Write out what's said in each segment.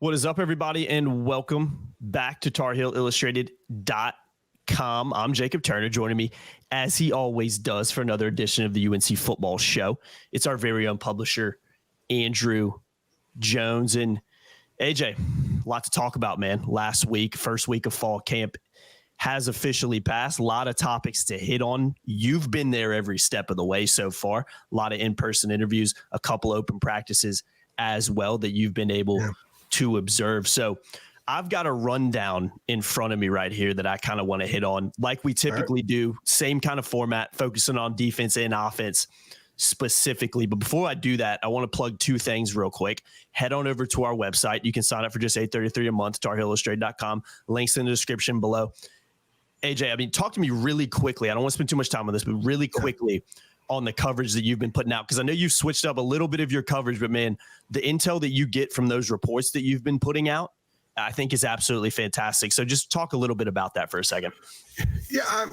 What is up, everybody, and welcome back to TarHeelIllustrated.com. I'm Jacob Turner, joining me, as he always does, for another edition of the UNC Football Show. It's our very own publisher, Andrew Jones. And AJ, a lot to talk about, man. Last week, first week of fall camp has officially passed. A lot of topics to hit on. You've been there every step of the way so far. A lot of in-person interviews, a couple open practices as well that you've been able to observe. So I've got a rundown in front of me right here that I kind of want to hit on, like we typically do. Same kind of format, focusing on defense and offense specifically. But before I do that, I want to plug two things real quick. Head on over to our website. You can sign up for just $8.33 a month, TarHeelIllustrated.com. Links in the description below. AJ, I mean, talk to me really quickly. I don't want to spend too much time on this, but really quickly on the coverage that you've been putting out, because I know you've switched up a little bit of your coverage, but man, the intel that you get from those reports that you've been putting out, I think is absolutely fantastic. So just talk a little bit about that for a second. Yeah,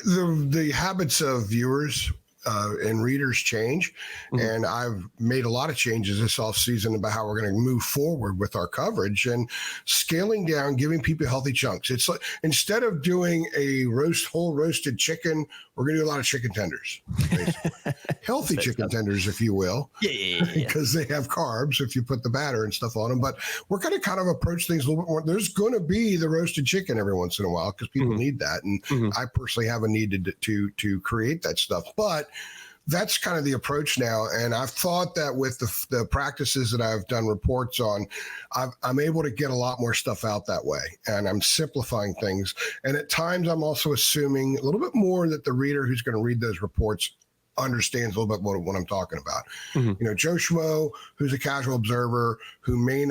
the habits of viewers and readers change, and I've made a lot of changes this offseason about how we're going to move forward with our coverage and scaling down, giving people healthy chunks. It's like, instead of doing a whole roasted chicken, we're going to do a lot of chicken tenders, healthy chicken tenders, if you will, because they have carbs if you put the batter and stuff on them. But we're going to kind of approach things a little bit more. There's going to be the roasted chicken every once in a while because people need that, and I personally have a need to create that stuff, but that's kind of the approach now. And I've thought that with the practices that I've done reports on, I'm able to get a lot more stuff out that way, and I'm simplifying things. And at times I'm also assuming a little bit more that the reader who's going to read those reports understands a little bit what I'm talking about. You know, Joe Schmo, who's a casual observer, who may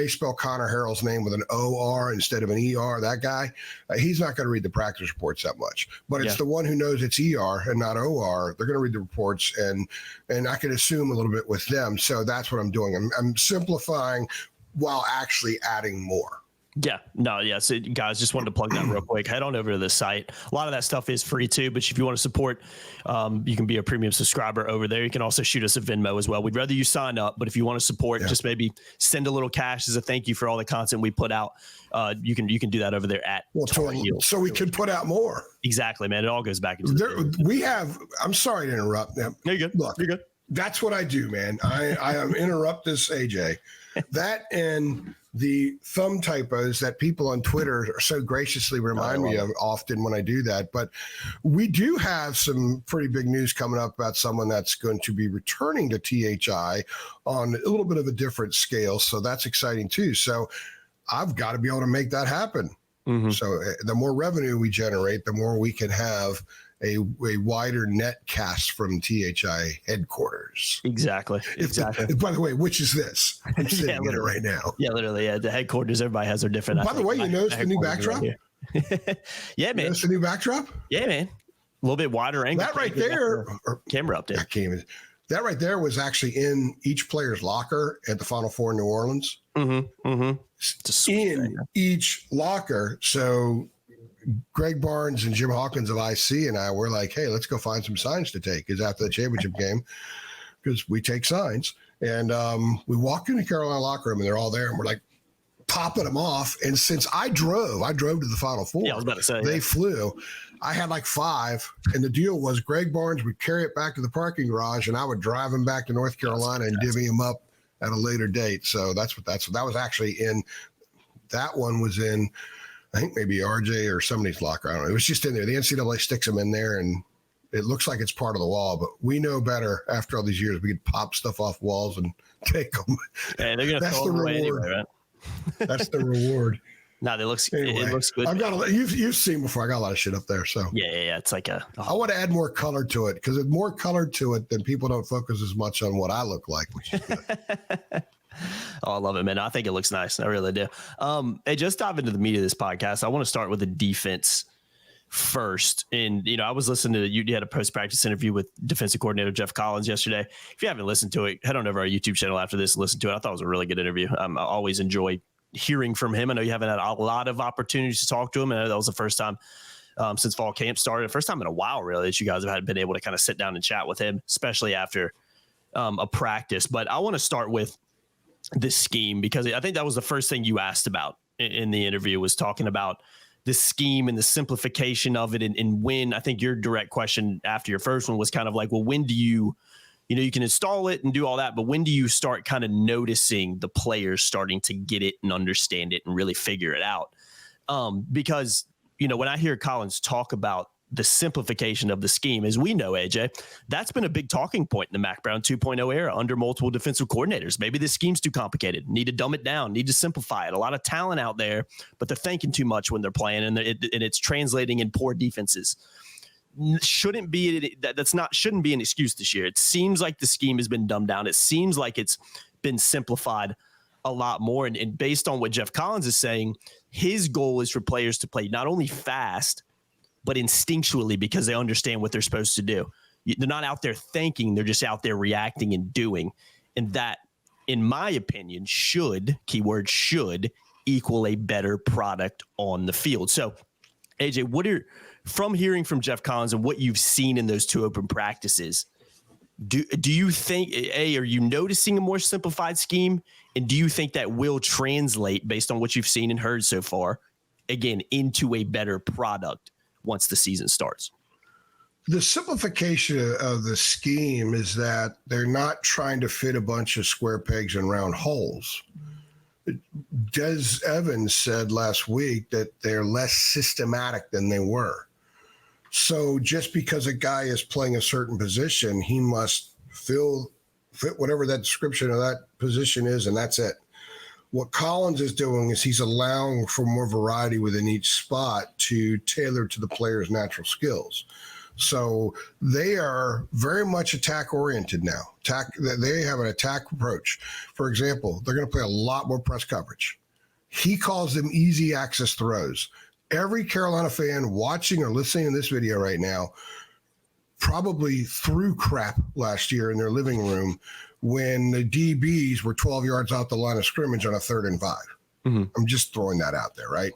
spell Connor Harrell's name with an O-R instead of an E-R, that guy, he's not going to read the practice reports that much. But it's the one who knows it's E-R and not O-R. They're going to read the reports, and I can assume a little bit with them. So that's what I'm doing. I'm simplifying while actually adding more. So guys, just wanted to plug that real quick. Head on over to the site. A lot of that stuff is free too, but if you want to support, you can be a premium subscriber over there. You can also shoot us a Venmo as well. We'd rather you sign up, but if you want to support, just maybe send a little cash as a thank you for all the content we put out. You can do that over there at so we can put out more. Exactly, man. It all goes back into I'm sorry to interrupt. No, you're good. Look, you're good. That's what I do, man. I interrupt this, AJ. That and the thumb typos that people on Twitter so graciously remind me of often when I do that. But we do have some pretty big news coming up about someone that's going to be returning to THI on a little bit of a different scale. So that's exciting too. So I've got to be able to make that happen. So the more revenue we generate, the more we can have a wider net cast from THI headquarters. Exactly. By the way, which is this? I'm sitting in it right now. Yeah, literally. Yeah, the headquarters. Everybody has their different. By the way, you notice the new backdrop? Yeah, man. You notice the new backdrop? Yeah, man. A little bit wider angle. That right there. Camera update. That right there was actually in each player's locker at the Final Four in New Orleans. In each locker. So Greg Barnes and Jim Hawkins of IC and I were like, hey, let's go find some signs to take. Because after the championship game, because we take signs. And we walked into the Carolina locker room and they're all there. And we're like popping them off. And since I drove to the Final Four. Yeah, I was about to say. They flew. I had like 5. And the deal was Greg Barnes would carry it back to the parking garage and I would drive him back to North Carolina and divvy him up at a later date. So that was actually that one was in, I think maybe RJ or somebody's locker. I don't know. It was just in there. The NCAA sticks them in there, and it looks like it's part of the wall. But we know better after all these years. We could pop stuff off walls and take them. Hey, they're gonna throw them away anyway, right? That's the reward. No, it looks good. You've seen before. I got a lot of shit up there. So yeah. It's like I want to add more color to it because it's more color to it, then people don't focus as much on what I look like, which is good. Oh, I love it, man. I think it looks nice. I really do. Hey, just dive into the meat of this podcast. I want to start with the defense first. And, I was listening to you had a post-practice interview with defensive coordinator Jeff Collins yesterday. If you haven't listened to it, head on over our YouTube channel after this and listen to it. I thought it was a really good interview. I always enjoy hearing from him. I know you haven't had a lot of opportunities to talk to him. And I know that was the first time since fall camp started, the first time in a while, really, that you guys have been able to kind of sit down and chat with him, especially after a practice. But I want to start with this scheme, because I think that was the first thing you asked about in the interview, was talking about the scheme and the simplification of it. And when, I think your direct question after your first one was kind of like, well, when do you can install it and do all that, but when do you start kind of noticing the players starting to get it and understand it and really figure it out? Because, when I hear Collins talk about the simplification of the scheme, as we know, AJ, that's been a big talking point in the Mac Brown 2.0 era under multiple defensive coordinators. Maybe the scheme's too complicated, need to dumb it down, need to simplify it. A lot of talent out there, but they're thinking too much when they're playing, and it's translating in poor defenses. Shouldn't be an excuse this year. It seems like the scheme has been dumbed down. It seems like it's been simplified a lot more. And based on what Jeff Collins is saying, his goal is for players to play not only fast, but instinctually, because they understand what they're supposed to do. They're not out there thinking, they're just out there reacting and doing. And that, in my opinion, should equal a better product on the field. So, AJ, from hearing from Jeff Collins and what you've seen in those 2 open practices, do you think, are you noticing a more simplified scheme? And do you think that will translate, based on what you've seen and heard so far, again, into a better product once the season starts? The simplification of the scheme is that they're not trying to fit a bunch of square pegs in round holes. Des Evans said last week that they're less systematic than they were. So just because a guy is playing a certain position, he must fit whatever that description of that position is, and that's it. What Collins is doing is he's allowing for more variety within each spot to tailor to the player's natural skills. So they are very much attack-oriented now. They have an attack approach. For example, they're going to play a lot more press coverage. He calls them easy access throws. Every Carolina fan watching or listening to this video right now probably threw crap last year in their living room when the DBs were 12 yards out the line of scrimmage on a 3rd and 5. Mm-hmm. I'm just throwing that out there, right?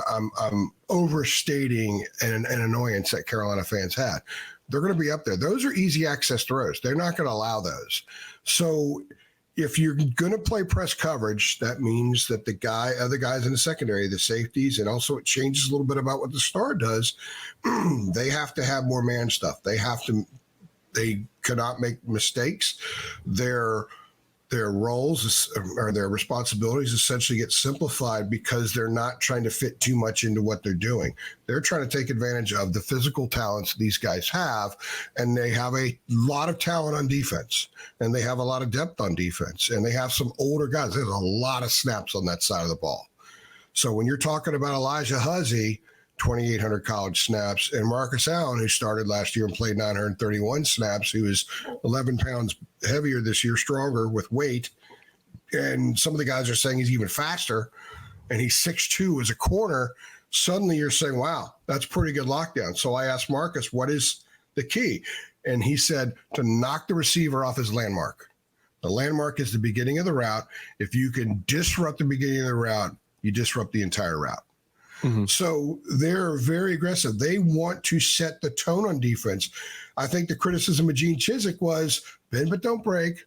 I'm overstating an annoyance that Carolina fans had. They're going to be up there. Those are easy access throws. They're not going to allow those. So if you're going to play press coverage, that means that other guys in the secondary, the safeties, and also it changes a little bit about what the star does. They have to have more man stuff. They cannot make mistakes. Their roles or their responsibilities essentially get simplified because they're not trying to fit too much into what they're doing. They're trying to take advantage of the physical talents these guys have, and they have a lot of talent on defense, and they have a lot of depth on defense, and they have some older guys. There's a lot of snaps on that side of the ball. So when you're talking about Elijah Huzzy, 2,800 college snaps, and Marcus Allen, who started last year and played 931 snaps, who is 11 pounds heavier this year, stronger with weight. And some of the guys are saying he's even faster, and he's 6'2" as a corner. Suddenly you're saying, wow, that's pretty good lockdown. So I asked Marcus, what is the key? And he said to knock the receiver off his landmark. The landmark is the beginning of the route. If you can disrupt the beginning of the route, you disrupt the entire route. Mm-hmm. So they're very aggressive. They want to set the tone on defense. I think the criticism of Gene Chizik was bend but don't break.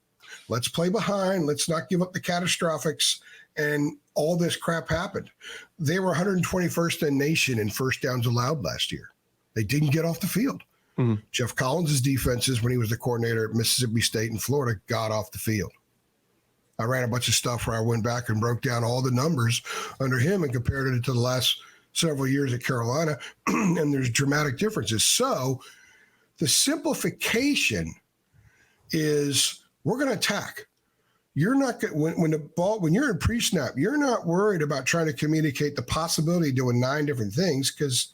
Let's play behind. Let's not give up the catastrophics. And all this crap happened. They were 121st in nation in first downs allowed last year. They didn't get off the field. Mm-hmm. Jeff Collins' defenses, when he was the coordinator at Mississippi State and Florida, got off the field. I ran a bunch of stuff where I went back and broke down all the numbers under him and compared it to the last several years at Carolina, and there's dramatic differences. So the simplification is we're going to attack. You're not when you're in pre-snap, you're not worried about trying to communicate the possibility of doing 9 different things, because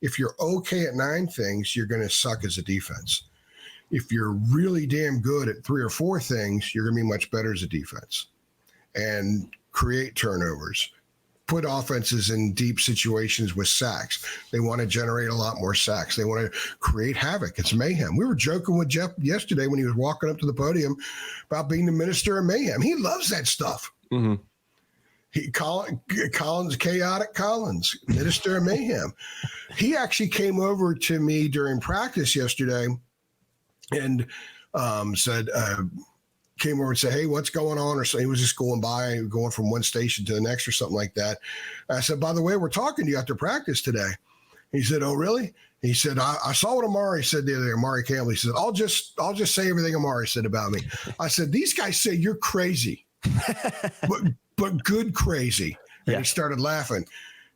if you're okay at 9 things, you're going to suck as a defense. If you're really damn good at 3 or 4 things, you're going to be much better as a defense and create turnovers, put offenses in deep situations with sacks. They want to generate a lot more sacks. They want to create havoc. It's mayhem. We were joking with Jeff yesterday when he was walking up to the podium about being the minister of mayhem. He loves that stuff. Mm-hmm. Collins, chaotic Collins, minister of mayhem. He actually came over to me during practice yesterday and said, came over and said, "Hey, what's going on?" Or so he was just going by, going from one station to the next or something like that. I said, "By the way, we're talking to you after practice today." He said, "Oh, really?" He said, I saw what Amari said the other day, Amari Campbell. He said, I'll just say everything Amari said about me. I said, these guys say you're crazy, but good crazy. And he started laughing.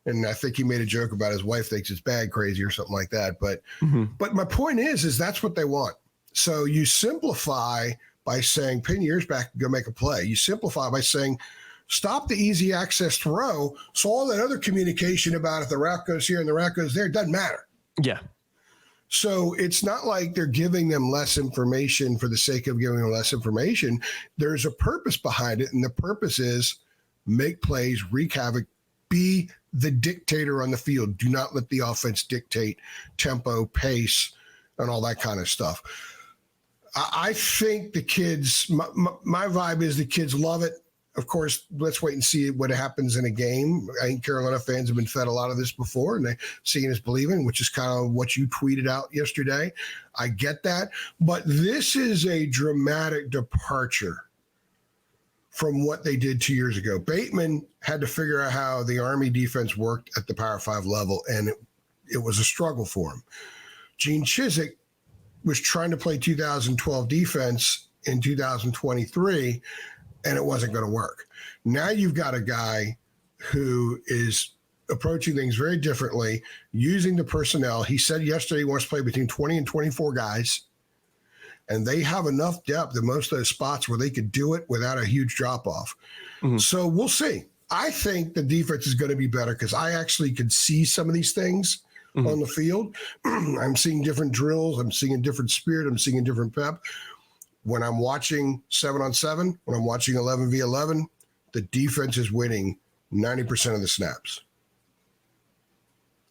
And I think he made a joke about his wife thinks it's bad crazy or something like that. But my point is that's what they want. So you simplify by saying, pin your ears back and go make a play. You simplify by saying, stop the easy access throw. So all that other communication about if the route goes here and the route goes there doesn't matter. Yeah. So it's not like they're giving them less information for the sake of giving them less information. There's a purpose behind it. And the purpose is make plays, wreak havoc, be the dictator on the field. Do not let the offense dictate tempo, pace, and all that kind of stuff. I think the kids, my vibe is the kids love it. Of course, let's wait and see what happens in a game. I think Carolina fans have been fed a lot of this before, and seeing is believing, which is kind of what you tweeted out yesterday. I get that. But this is a dramatic departure from what they did 2 years ago. Bateman had to figure out how the Army defense worked at the Power 5 level, and it was a struggle for him. Gene Chizik was trying to play 2012 defense in 2023, and it wasn't going to work. Now you've got a guy who is approaching things very differently, using the personnel. He said yesterday he wants to play between 20 and 24 guys, and they have enough depth in most of those spots where they could do it without a huge drop-off. So we'll see. I think the defense is going to be better because I actually could see some of these things on the field. I'm seeing different drills. I'm seeing a different spirit. I'm seeing a different pep. When I'm watching 7-on-7, when I'm watching 11v11, the defense is winning 90% of the snaps.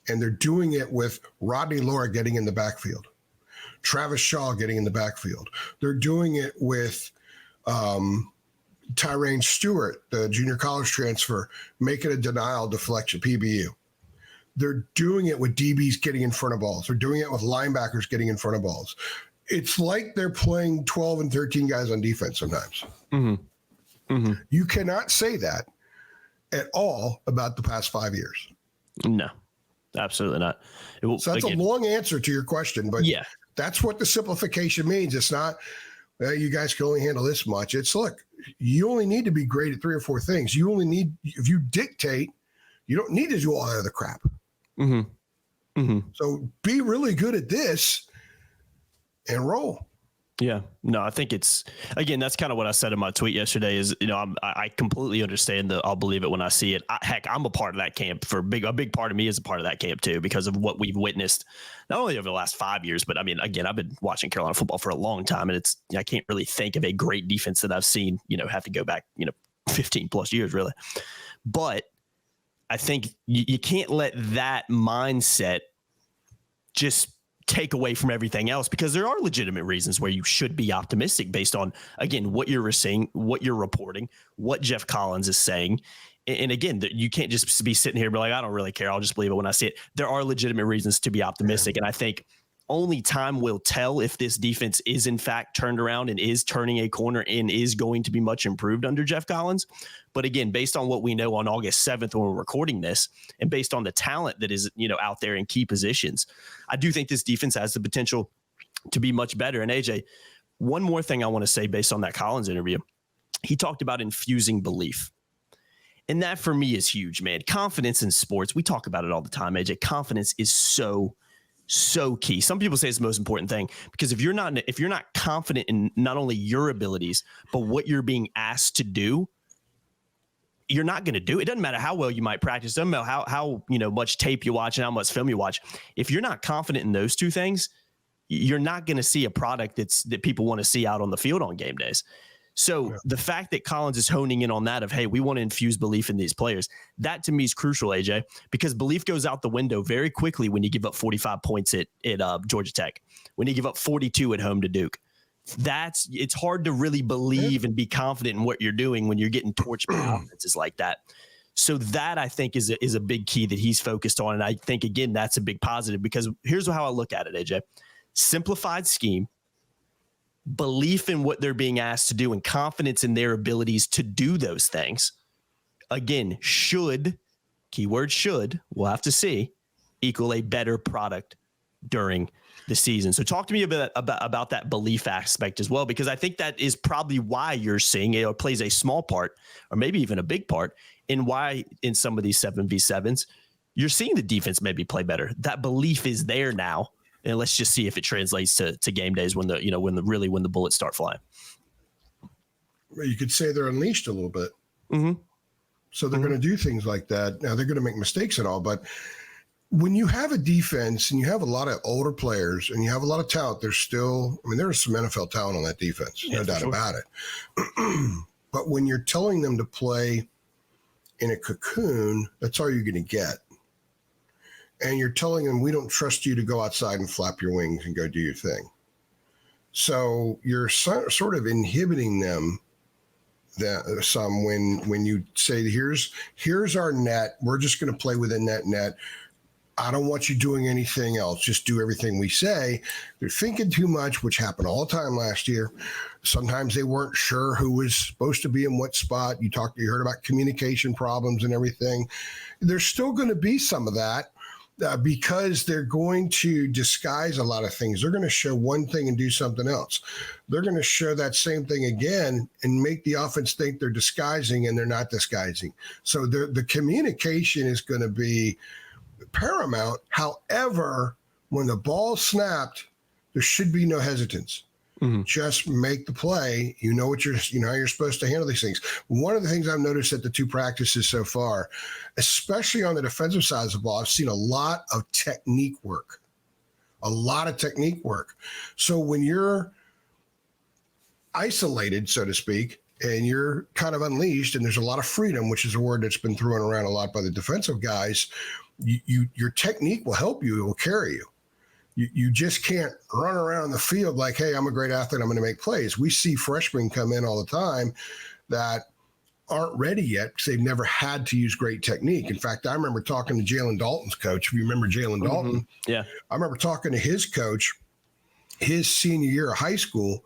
And they're doing it with Rodney Laura getting in the backfield, Travis Shaw getting in the backfield. They're doing it with Tyrone Stewart, the junior college transfer, making a denial deflection, PBU. They're doing it with DBs getting in front of balls. They're doing it with linebackers getting in front of balls. It's like they're playing 12 and 13 guys on defense sometimes. You cannot say that at all about the past 5 years. No, absolutely not. So that's a long answer to your question, but that's what the simplification means. It's not, well, you guys can only handle this much. It's, look, you only need to be great at 3 or 4 things. You only need, if you dictate, you don't need to do all that other crap. So be really good at this and roll. Yeah, no, I think it's, again, that's kind of what I said in my tweet yesterday is, I completely understand the, I'll believe it when I see it. Heck, I'm a part of that camp a big part of me is a part of that camp too, because of what we've witnessed, not only over the last 5 years, but I mean, again, I've been watching Carolina football for a long time, and I can't really think of a great defense that I've seen, have to go back, 15 plus years really. But I think you can't let that mindset just take away from everything else, because there are legitimate reasons where you should be optimistic based on, again, what you're seeing, what you're reporting, what Jeff Collins is saying. And again, you can't just be sitting here and be like, I don't really care, I'll just believe it when I see it. There are legitimate reasons to be optimistic. And I think only time will tell if this defense is in fact turned around and is turning a corner and is going to be much improved under Jeff Collins. But again, based on what we know on August 7th when we're recording this, and based on the talent that is, out there in key positions, I do think this defense has the potential to be much better. And AJ, one more thing I want to say based on that Collins interview, he talked about infusing belief. And that for me is huge, man. Confidence in sports, we talk about it all the time, AJ. Confidence is so key. Some people say it's the most important thing, because if you're not confident in not only your abilities, but what you're being asked to do, you're not going to do it. It doesn't matter how well you might practice. It doesn't matter how much tape you watch and how much film you watch. If you're not confident in those two things, you're not going to see a product that people want to see out on the field on game days. So the fact that Collins is honing in on that of, hey, we want to infuse belief in these players, that to me is crucial, AJ, because belief goes out the window very quickly when you give up 45 points at Georgia Tech, when you give up 42 at home to Duke. It's hard to really believe and be confident in what you're doing when you're getting torched by offenses like that. So that, I think, is a big key that he's focused on. And I think, again, that's a big positive, because here's how I look at it, AJ. Simplified scheme, belief in what they're being asked to do and confidence in their abilities to do those things, again, should, keyword should, we'll have to see, equal a better product during the season. So talk to me about that belief aspect as well, because I think that is probably why you're seeing it, or plays a small part, or maybe even a big part, in why in some of these 7v7s, you're seeing the defense maybe play better. That belief is there now. And let's just see if it translates to game days when the bullets start flying. Well, you could say they're unleashed a little bit. Mm-hmm. So they're going to do things like that. Now they're going to make mistakes and all, but when you have a defense and you have a lot of older players and you have a lot of talent, there's some NFL talent on that defense, no doubt about it. But when you're telling them to play in a cocoon, that's all you're going to get. And you're telling them, we don't trust you to go outside and flap your wings and go do your thing. So you're sort of inhibiting them some when you say, here's our net. We're just going to play within that net. I don't want you doing anything else. Just do everything we say. They're thinking too much, which happened all the time last year. Sometimes they weren't sure who was supposed to be in what spot. You heard about communication problems and everything. There's still going to be some of that. Because they're going to disguise a lot of things. They're going to show one thing and do something else. They're going to show that same thing again and make the offense think they're disguising, and they're not disguising. So the communication is going to be paramount. However, when the ball snapped, there should be no hesitance. Mm-hmm. Just make the play. You know how you're supposed to handle these things. One of the things I've noticed at the two practices so far, especially on the defensive side of the ball, I've seen a lot of technique work. So when you're isolated, so to speak, and you're kind of unleashed, and there's a lot of freedom, which is a word that's been thrown around a lot by the defensive guys, your technique will help you. It will carry you. You just can't run around the field like, hey, I'm a great athlete, I'm going to make plays. We see freshmen come in all the time that aren't ready yet because they've never had to use great technique. In fact, I remember talking to Jalen Dalton's coach. If you remember Jalen Dalton, yeah, I remember talking to his coach his senior year of high school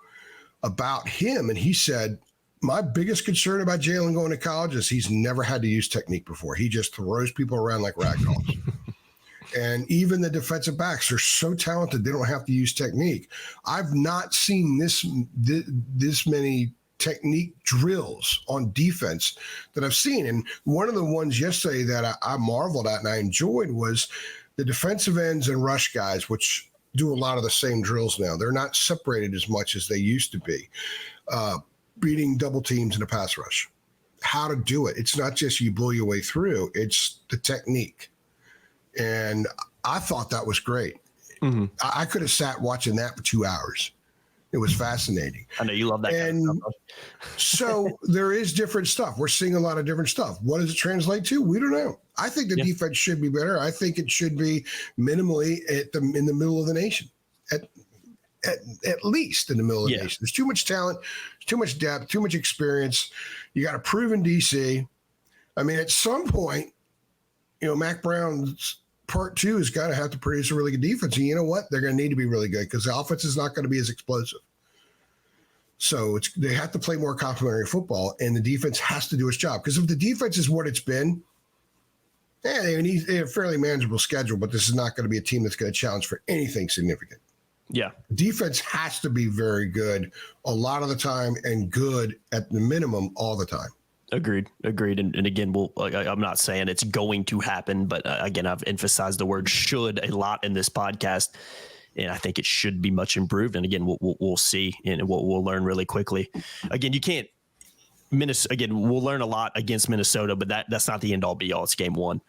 about him, and he said, my biggest concern about Jalen going to college is he's never had to use technique before. He just throws people around like ragdolls. And even the defensive backs are so talented, they don't have to use technique. I've not seen this many technique drills on defense that I've seen. And one of the ones yesterday that I marveled at and I enjoyed was the defensive ends and rush guys, which do a lot of the same drills now. They're not separated as much as they used to be. Beating double teams in a pass rush. How to do it. It's not just you blow your way through. It's the technique. And I thought that was great. Mm-hmm. I could have sat watching that for 2 hours. It was fascinating. I know you love that. And kind of stuff. So there is different stuff. We're seeing a lot of different stuff. What does it translate to? We don't know. I think the defense should be better. I think it should be minimally in the middle of the nation, at least in the middle of the nation. There's too much talent, too much depth, too much experience. You got a proven DC. I mean, at some point, Mac Brown's part two is going to have to produce a really good defense. And you know what? They're going to need to be really good because the offense is not going to be as explosive. So they have to play more complementary football, and the defense has to do its job. Because if the defense is what it's been, they have a fairly manageable schedule, but this is not going to be a team that's going to challenge for anything significant. Yeah. Defense has to be very good a lot of the time and good at the minimum all the time. Agreed. And again, I'm not saying it's going to happen, but again, I've emphasized the word should a lot in this podcast, and I think it should be much improved. And again, we'll see, and we'll learn really quickly. Again, we'll learn a lot against Minnesota, but that's not the end all be all. It's game one.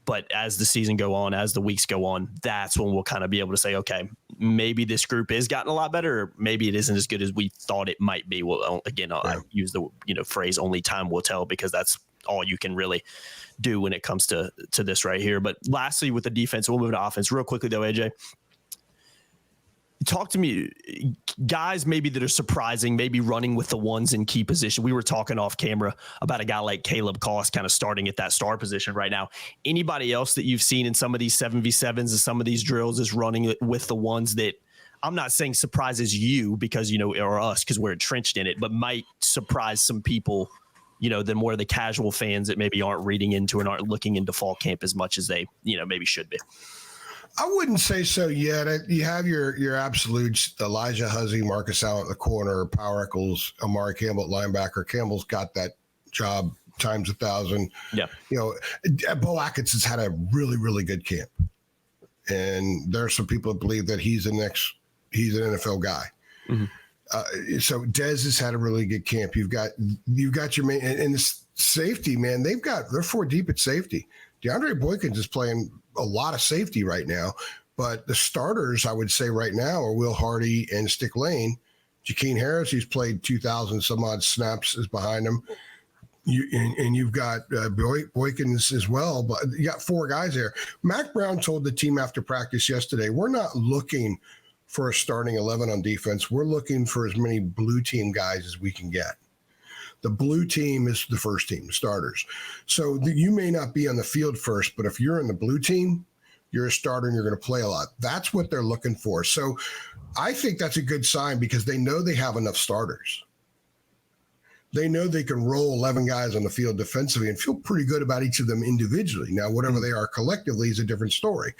But as the season go on, as the weeks go on, that's when we'll kind of be able to say, okay, maybe this group is gotten a lot better, or maybe it isn't as good as we thought it might be. Well, again, I use the phrase "only time will tell" because that's all you can really do when it comes to this right here. But lastly, with the defense, we'll move to offense real quickly though. AJ, talk to me, guys maybe that are surprising, maybe running with the ones in key position. We were talking off camera about a guy like Caleb Koss kind of starting at that star position right now. Anybody else that you've seen in some of these 7v7s and some of these drills is running with the ones that I'm not saying surprises you because, or us because we're entrenched in it, but might surprise some people, than more of the casual fans that maybe aren't reading into and aren't looking into fall camp as much as they, maybe should be. I wouldn't say so yet. You have your absolutes, Elijah Huzzy, Marcus Allen at the corner, Power Eccles, Amari Campbell at linebacker. Campbell's got that job times 1,000. Yeah. Bo Atkinson's had a really, really good camp. And there are some people that believe that he's an NFL guy. Mm-hmm. So Dez has had a really good camp. You've got your main and the safety, man. They're 4 deep at safety. DeAndre Boykins is playing a lot of safety right now, but the starters I would say right now are Will Hardy and Stick Lane. Jakeem Harris, who's played 2,000 some odd snaps, is behind him. You've got Boykins as well, but you got 4 guys there. Mac Brown told the team after practice yesterday, we're not looking for a starting 11 on defense. We're looking for as many blue team guys as we can get. The blue team is the first team, the starters. So you may not be on the field first, but if you're in the blue team, you're a starter and you're going to play a lot. That's what they're looking for. So I think that's a good sign because they know they have enough starters. They know they can roll 11 guys on the field defensively and feel pretty good about each of them individually. Now, whatever they are collectively is a different story.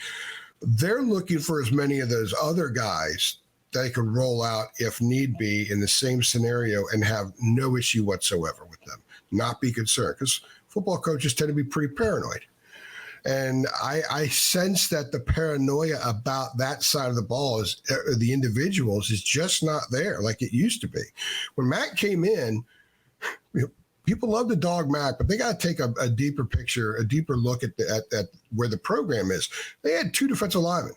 They're looking for as many of those other guys they can roll out if need be in the same scenario and have no issue whatsoever with them, not be concerned, because football coaches tend to be pretty paranoid. And I sense that the paranoia about that side of the ball is the individuals is just not there like it used to be. When Matt came in, people love to dog Mac, but they got to take a deeper picture, a deeper look at where the program is. They had 2 defensive linemen.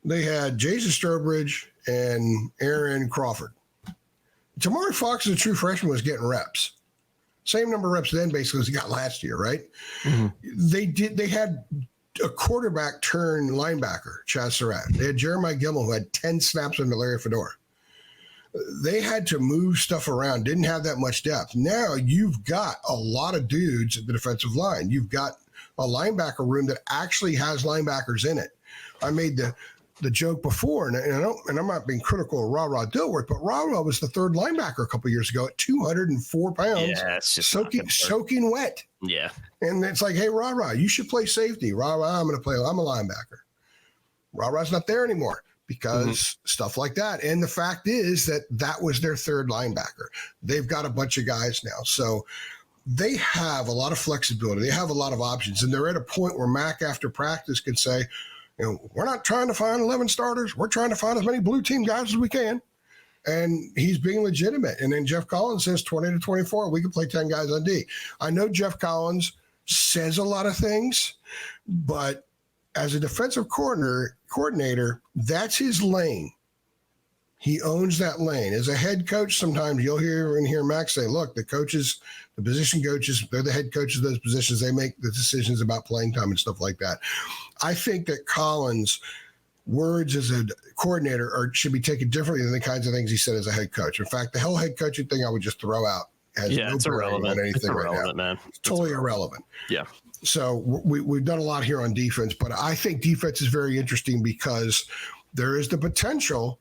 They had Jason Strobridge and Aaron Crawford. Jamari Fox, as a true freshman, was getting reps. Same number of reps then, basically, as he got last year, right? Mm-hmm. They had a quarterback turn linebacker, Chaz Surratt. They had Jeremiah Gilmore, who had 10 snaps under Larry Fedora. They had to move stuff around, didn't have that much depth. Now you've got a lot of dudes at the defensive line. You've got a linebacker room that actually has linebackers in it. I made the joke before, and I'm not being critical of Ra Dilworth, but Ra was the 3rd linebacker a couple of years ago at 204 pounds, it's just soaking wet. Yeah. And it's like, hey, Ra, you should play safety. Ra, I'm a linebacker. Ra's not there anymore because stuff like that. And the fact is that was their 3rd linebacker. They've got a bunch of guys now. So they have a lot of flexibility. They have a lot of options. And they're at a point where Mac after practice can say, we're not trying to find 11 starters. We're trying to find as many blue team guys as we can. And he's being legitimate. And then Jeff Collins says 20 to 24, we can play 10 guys on D. I know Jeff Collins says a lot of things, but as a defensive coordinator, that's his lane. He owns that lane. As a head coach, sometimes you'll hear Max say, look, the position coaches, they're the head coaches of those positions. They make the decisions about playing time and stuff like that. I think that Collins' words as a coordinator should be taken differently than the kinds of things he said as a head coach. In fact, the whole head coaching thing I would just throw out. It's irrelevant. It's irrelevant, man. It's totally irrelevant. Yeah. So we've done a lot here on defense, but I think defense is very interesting because there is the potential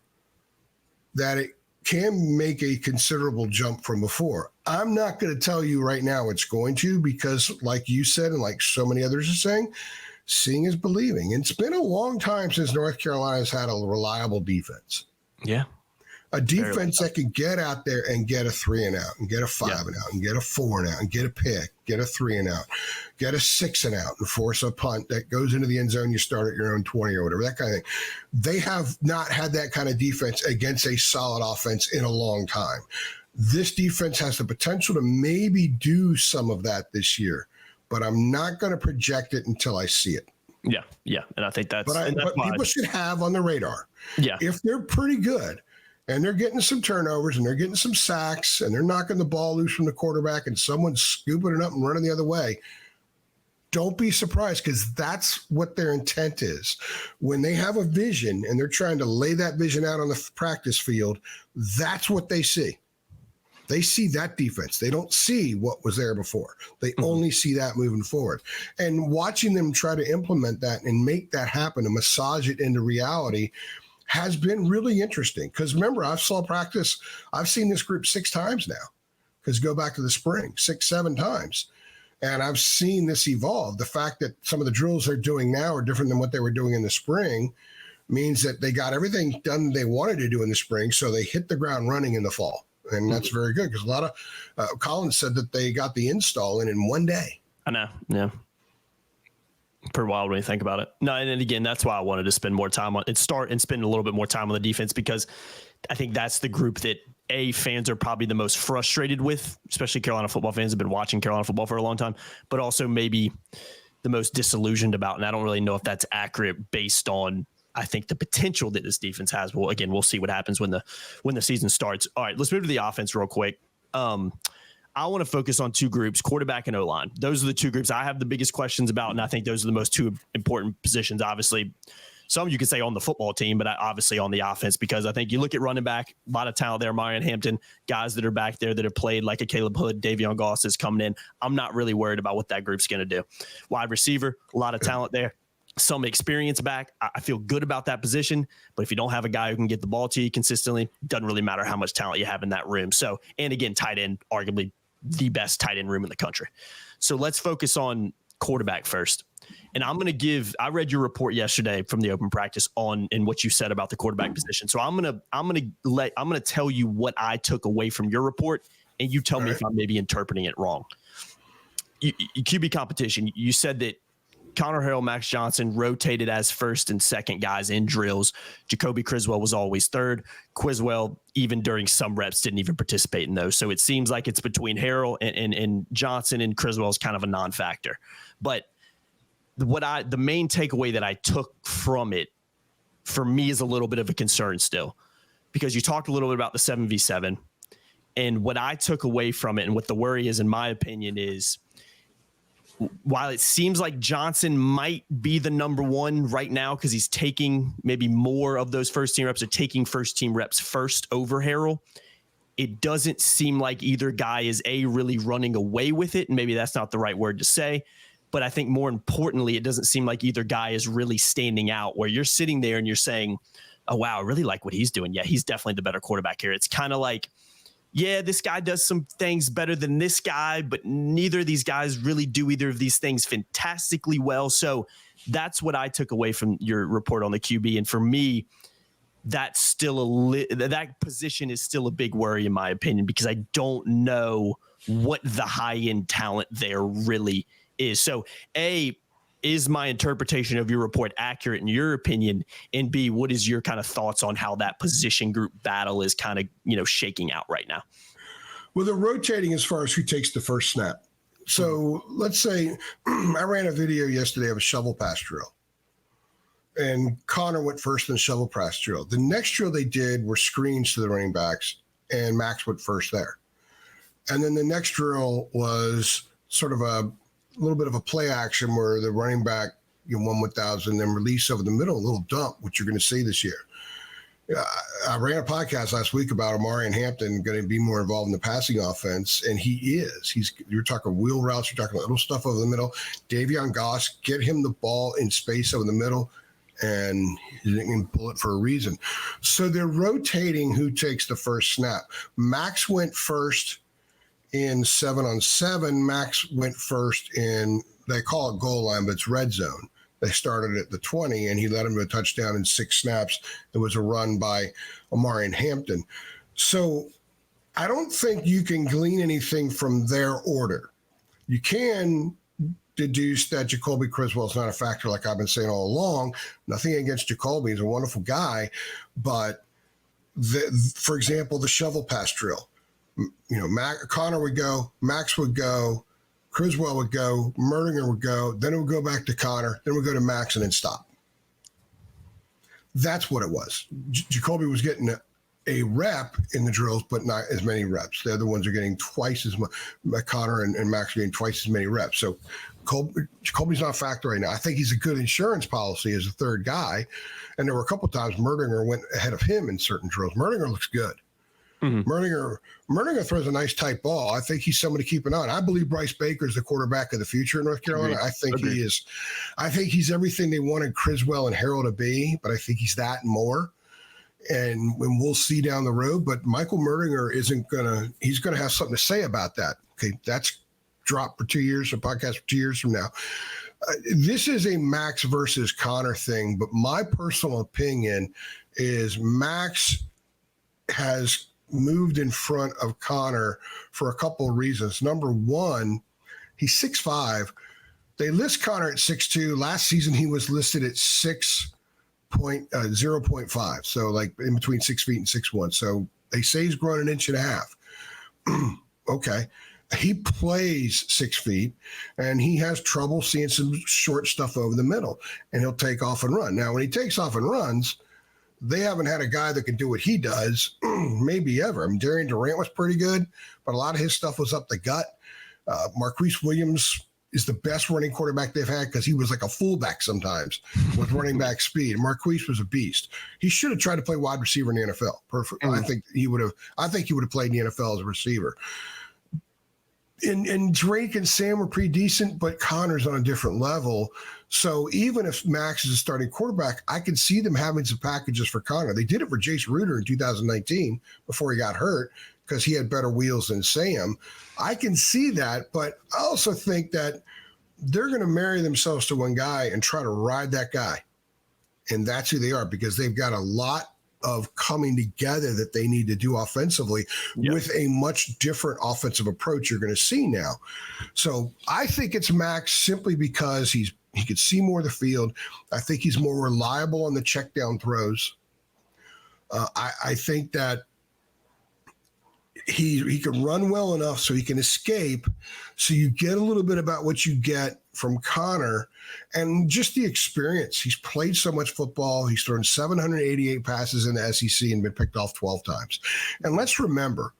that it can make a considerable jump from before. I'm not going to tell you right now it's going to because, like you said, and like so many others are saying, seeing is believing. And it's been a long time since North Carolina's had a reliable defense. Yeah. A defense that can get out there and get a 3 and out and get a 5 and out and get a 4 and out and get a pick, get a 3 and out, get a 6 and out and force a punt that goes into the end zone. You start at your own 20 or whatever, that kind of thing. They have not had that kind of defense against a solid offense in a long time. This defense has the potential to maybe do some of that this year, but I'm not going to project it until I see it. Yeah. Yeah. And I think that's but people should have on the radar. Yeah. If they're pretty good, and they're getting some turnovers and they're getting some sacks and they're knocking the ball loose from the quarterback and someone's scooping it up and running the other way, don't be surprised because that's what their intent is. When they have a vision and they're trying to lay that vision out on the practice field, that's what they see. They see that defense. They don't see what was there before. They only see that moving forward. And watching them try to implement that and make that happen and massage it into reality has been really interesting. Because remember, I've seen this group 6 times now, because go back to the spring, 6, 7 times. And I've seen this evolve. The fact that some of the drills they're doing now are different than what they were doing in the spring means that they got everything done they wanted to do in the spring, so they hit the ground running in the fall. And that's very good, because a lot of Collins said that they got the install in 1 day. I know, yeah. Pretty wild when you think about it. No, and again, that's why I wanted to spend more time on it, start and spend a little bit more time on the defense, because I think that's the group that fans are probably the most frustrated with, especially Carolina football fans have been watching Carolina football for a long time, but also maybe the most disillusioned about. And I don't really know if that's accurate based on, I think, the potential that this defense has. Well, again, we'll see what happens when the season starts. All right, let's move to the offense real quick. I want to focus on 2 groups, quarterback and O-line. Those are the 2 groups I have the biggest questions about, and I think those are the most 2 important positions. Obviously, some you could say on the football team, but obviously on the offense, because I think you look at running back, a lot of talent there. Marion Hampton, guys that are back there that have played like a Caleb Hood, Davion Goss is coming in. I'm not really worried about what that group's going to do. Wide receiver, a lot of talent there. Some experience back. I feel good about that position, but if you don't have a guy who can get the ball to you consistently, it doesn't really matter how much talent you have in that room. So, and again, tight end, arguably the best tight end room in the country. So let's focus on quarterback first. And I'm going to I read your report yesterday from the open practice and what you said about the quarterback position. So I'm going to tell you what I took away from your report, and you tell me if I'm maybe interpreting it wrong. QB competition. You said that Connor Harrell, Max Johnson rotated as first and second guys in drills. Jacoby Criswell was always third. Criswell, even during some reps, didn't even participate in those. So it seems like it's between Harrell and Johnson, and Criswell is kind of a non-factor. But the main takeaway that I took from it, for me, is a little bit of a concern still, because you talked a little bit about the 7v7, and what I took away from it, and what the worry is, in my opinion, is while it seems like Johnson might be the number 1 right now, because he's taking maybe more of those first team reps, or taking first team reps first over Harrell, it doesn't seem like either guy is really running away with it. And maybe that's not the right word to say, but I think more importantly, it doesn't seem like either guy is really standing out, where you're sitting there and you're saying, oh, wow, I really like what he's doing. Yeah, he's definitely the better quarterback here. It's kind of like, yeah, this guy does some things better than this guy, but neither of these guys really do either of these things fantastically well. So that's what I took away from your report on the QB. And for me, that's still that position is still a big worry, in my opinion, because I don't know what the high-end talent there really is. So is my interpretation of your report accurate in your opinion? And B, what is your kind of thoughts on how that position group battle is kind of, shaking out right now? Well, they're rotating as far as who takes the first snap. So let's say I ran a video yesterday of a shovel pass drill, and Connor went first in the shovel pass drill. The next drill they did were screens to the running backs, and Max went first there. And then the next drill was sort of a little bit of a play action where the running back, won 1,000, then release over the middle, a little dump, which you're going to see this year. I ran a podcast last week about Amari Hampton going to be more involved in the passing offense, and he is. You're talking wheel routes, you're talking little stuff over the middle. Davion Goss, get him the ball in space over the middle, and he didn't pull it for a reason. So they're rotating who takes the first snap. Max went first in 7-on-7. Max went first in, they call it goal line, but it's red zone. They started at the 20, and he led him to a touchdown in 6 snaps. It was a run by Amari Hampton. So I don't think you can glean anything from their order. You can deduce that Jacoby Criswell is not a factor, like I've been saying all along. Nothing against Jacoby. He's a wonderful guy. But, for example, the shovel pass drill. Connor would go, Max would go, Criswell would go, Merdinger would go, then it would go back to Connor, then it would go to Max, and then stop. That's what it was. Jacoby was getting a rep in the drills, but not as many reps. The other ones are getting twice as much. Connor and Max are getting twice as many reps. So Jacoby's not a factor right now. I think he's a good insurance policy as a third guy. And there were a couple of times Merdinger went ahead of him in certain drills. Merdinger looks good. Mm-hmm. Merdinger throws a nice tight ball. I think he's somebody to keep an eye on. I believe Bryce Baker is the quarterback of the future in North Carolina. Agreed. I think he is. I think he's everything they wanted Criswell and Harrell to be, but I think he's that and more. and we'll see down the road. But Michael Merdinger he's going to have something to say about that. Okay, that's dropped for 2 years, a podcast for 2 years from now. This is a Max versus Connor thing, but my personal opinion is Max has moved in front of Connor for a couple of reasons. Number one, he's 6'5". They list Connor at 6'2". Last season, he was listed at 0.5. So like in between 6 feet and 6'1". So they say he's grown an inch and a half. Okay. He plays 6 feet, and he has trouble seeing some short stuff over the middle, and he'll take off and run. Now, when he takes off and runs, they haven't had a guy that can do what he does maybe ever. I mean, Darian Durant was pretty good, but a lot of his stuff was up the gut. Marquise Williams is the best running quarterback they've had because he was like a fullback sometimes with running back speed. Marquise was a beast. He should have tried to play wide receiver in the NFL. Perfect. I think he would have played in the NFL as a receiver. And Drake and Sam were pretty decent, but Connor's on a different level. So even if Max is a starting quarterback, I can see them having some packages for Connor. They did it for Jace Ruder in 2019 before he got hurt because he had better wheels than Sam. I can see that, but I also think that they're going to marry themselves to one guy and try to ride that guy. And that's who they are, because they've got a lot of coming together that they need to do offensively with a much different offensive approach you're going to see now. So I think it's Max simply because he could see more of the field. I think he's more reliable on the check down throws. I think that he can run well enough so he can escape. So you get a little bit about what you get from Connor and just the experience. He's played so much football. He's thrown 788 passes in the SEC and been picked off 12 times. And let's remember,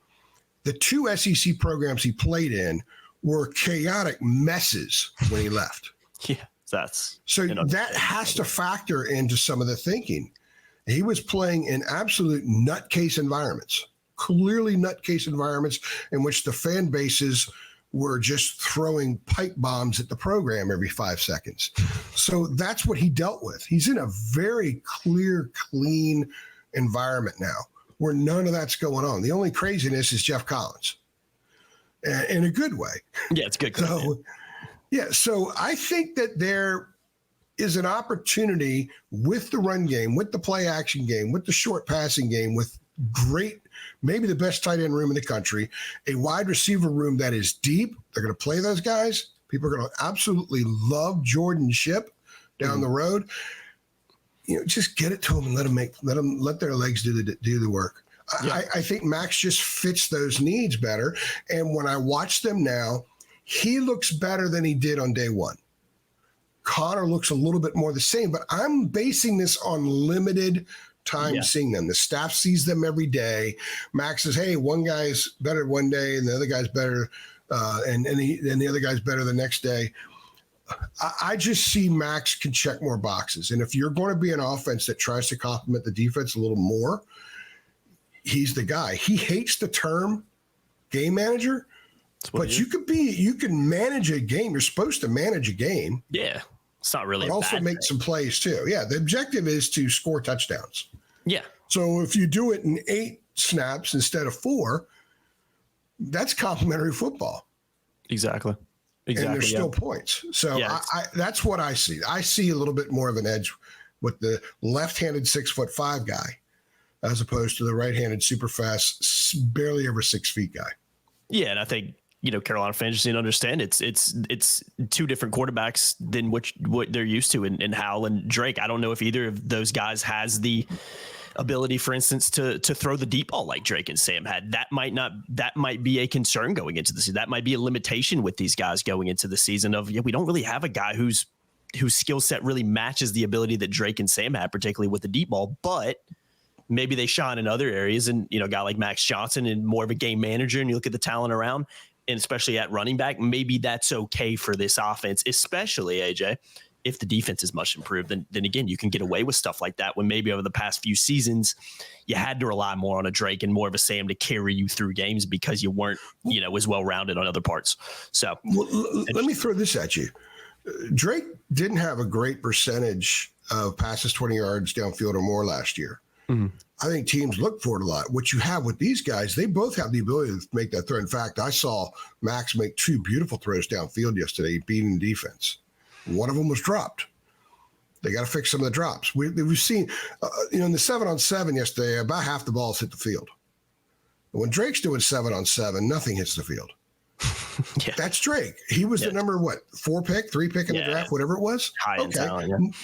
the 2 SEC programs he played in were chaotic messes when he left. Yeah, that's so that has to factor into some of the thinking. He was playing in absolute nutcase environments, clearly nutcase environments in which the fan bases were just throwing pipe bombs at the program every 5 seconds. So that's what he dealt with. He's in a very clear, clean environment now where none of that's going on. The only craziness is Jeff Collins in a good way. Yeah, it's good. So I think that there is an opportunity with the run game, with the play action game, with the short passing game, with great, maybe the best tight end room in the country, a wide receiver room that is deep. They're going to play those guys. People are going to absolutely love Jordan Ship down the road. Just get it to them and let their legs do the work. Yeah. I think Max just fits those needs better. And when I watch them now, he looks better than he did on day one. Connor looks a little bit more the same, but I'm basing this on limited time seeing them. The staff sees them every day. Max says, hey, one guy's better one day and the other guy's better, and the other guy's better the next day. I just see Max can check more boxes. And if you're going to be an offense that tries to complement the defense a little more, he's the guy. He hates the term game manager, but you can manage a game. You're supposed to manage a game. Yeah. It's not really but also make some plays too. Yeah. The objective is to score touchdowns. Yeah. So if you do it in 8 snaps instead of 4, that's complimentary football. Exactly. And there's still points. So that's what I see. I see a little bit more of an edge with the left-handed 6'5" guy as opposed to the right-handed super fast, barely over 6 feet guy. Yeah. And I think, Carolina fans just need to understand it's 2 different quarterbacks than what they're used to in Howell and Drake. I don't know if either of those guys has the ability, for instance, to throw the deep ball like Drake and Sam had. That might be a concern going into the season. That might be a limitation with these guys going into the season of, we don't really have a guy whose skill set really matches the ability that Drake and Sam had, particularly with the deep ball, but maybe they shine in other areas. And, a guy like Max Johnson and more of a game manager, and you look at the talent around, and especially at running back, maybe that's okay for this offense, especially, AJ, if the defense is much improved. Then again, you can get away with stuff like that when maybe over the past few seasons, you had to rely more on a Drake and more of a Sam to carry you through games because you weren't, as well-rounded on other parts. So let me throw this at you. Drake didn't have a great percentage of passes 20 yards downfield or more last year. I think teams look for it a lot. What you have with these guys, they both have the ability to make that throw. In fact, I saw Max make 2 beautiful throws downfield yesterday, beating defense. One of them was dropped. They got to fix some of the drops. We've seen, in the 7-on-7 yesterday, about half the balls hit the field. When Drake's doing 7-on-7, nothing hits the field. Yeah. That's Drake. He was the number, 3 pick in the draft, whatever it was? High in talent,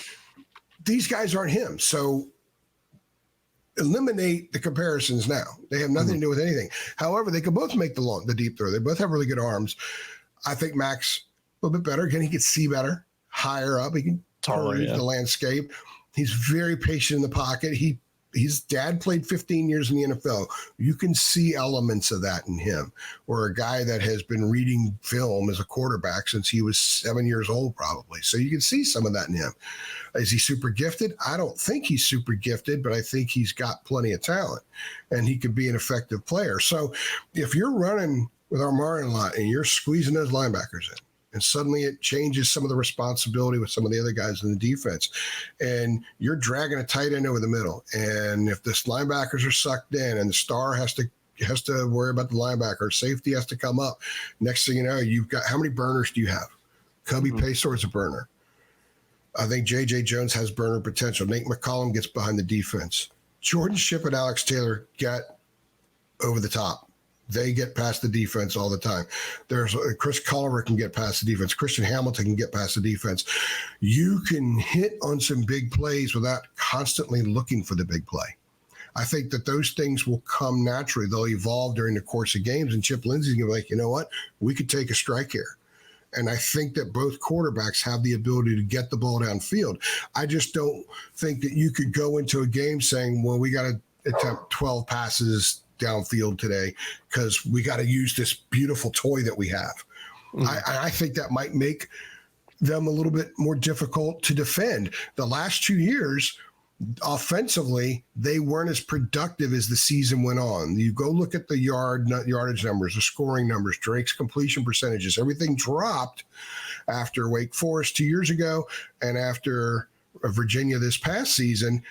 These guys aren't him. So eliminate the comparisons now. They have nothing to do with anything. However, they can both make the deep throw. They both have really good arms. I think Max a little bit better. Again, he can see better, higher up. He can read the landscape. He's very patient in the pocket. His dad played 15 years in the NFL. You can see elements of that in him. Or a guy that has been reading film as a quarterback since he was 7 years old, probably. So you can see some of that in him. Is he super gifted? I don't think he's super gifted, but I think he's got plenty of talent, and he could be an effective player. So if you're running with Armari a lot and you're squeezing those linebackers in, and suddenly it changes some of the responsibility with some of the other guys in the defense. And you're dragging a tight end over the middle. And if the linebackers are sucked in and the star has to worry about the linebacker, safety has to come up. Next thing you know, you've got, how many burners do you have? Cubby Paysor is a burner. I think J.J. Jones has burner potential. Nate McCollum gets behind the defense. Jordan Shipp and Alex Taylor get over the top. They get past the defense all the time. There's Chris Culliver can get past the defense. Christian Hamilton can get past the defense. You can hit on some big plays without constantly looking for the big play. I think that those things will come naturally. They'll evolve during the course of games, and Chip Lindsey's going to be like, you know what? We could take a strike here. And I think that both quarterbacks have the ability to get the ball downfield. I just don't think that you could go into a game saying, well, we got to attempt 12 passes downfield today because we got to use this beautiful toy that we have. I think that might make them a little bit more difficult to defend. The last 2 years, offensively, they weren't as productive as the season went on. You go look at the yardage numbers, the scoring numbers, Drake's completion percentages, everything dropped after Wake Forest 2 years ago and after Virginia this past season.